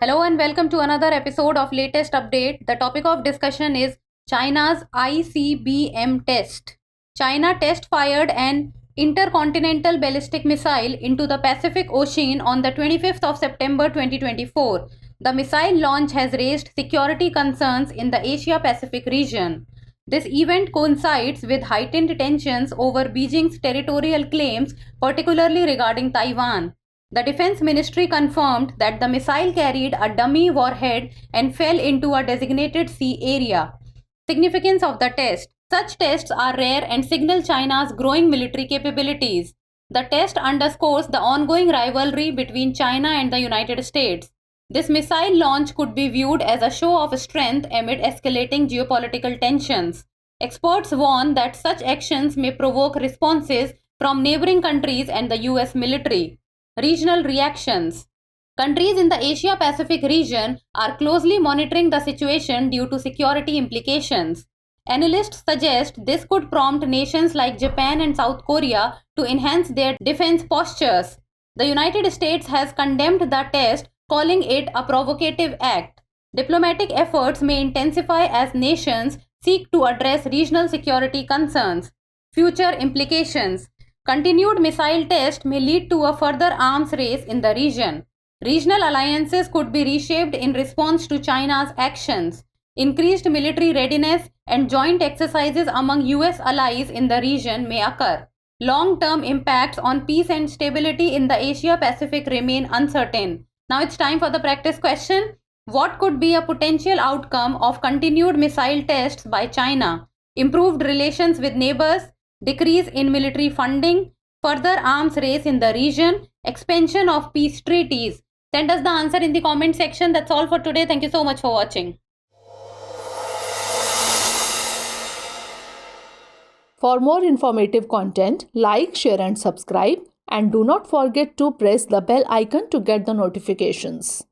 Hello and welcome to another episode of Latest Update. The topic of discussion is China's ICBM test. China test fired an intercontinental ballistic missile into the Pacific Ocean on the 25th of September 2024. The missile launch has raised security concerns in the Asia-Pacific region. This event coincides with heightened tensions over Beijing's territorial claims, particularly regarding Taiwan. The Defense Ministry confirmed that the missile carried a dummy warhead and fell into a designated sea area. Significance of the test. Such tests are rare and signal China's growing military capabilities. The test underscores the ongoing rivalry between China and the United States. This missile launch could be viewed as a show of strength amid escalating geopolitical tensions. Experts warn that such actions may provoke responses from neighboring countries and the US military. Regional reactions. Countries in the Asia-Pacific region are closely monitoring the situation due to security implications. Analysts suggest this could prompt nations like Japan and South Korea to enhance their defense postures. The United States has condemned the test, calling it a provocative act. Diplomatic efforts may intensify as nations seek to address regional security concerns. Future implications. Continued missile tests may lead to a further arms race in the region. Regional alliances could be reshaped in response to China's actions. Increased military readiness and joint exercises among US allies in the region may occur. Long-term impacts on peace and stability in the Asia-Pacific remain uncertain. Now it's time for the practice question. What could be a potential outcome of continued missile tests by China? Improved relations with neighbors, decrease in military funding, further arms race in the region, expansion of peace treaties. Send us the answer in the comment section. That's all for today. Thank you so much for watching. For more informative content, like, share and subscribe, and do not forget to press the bell icon to get the notifications.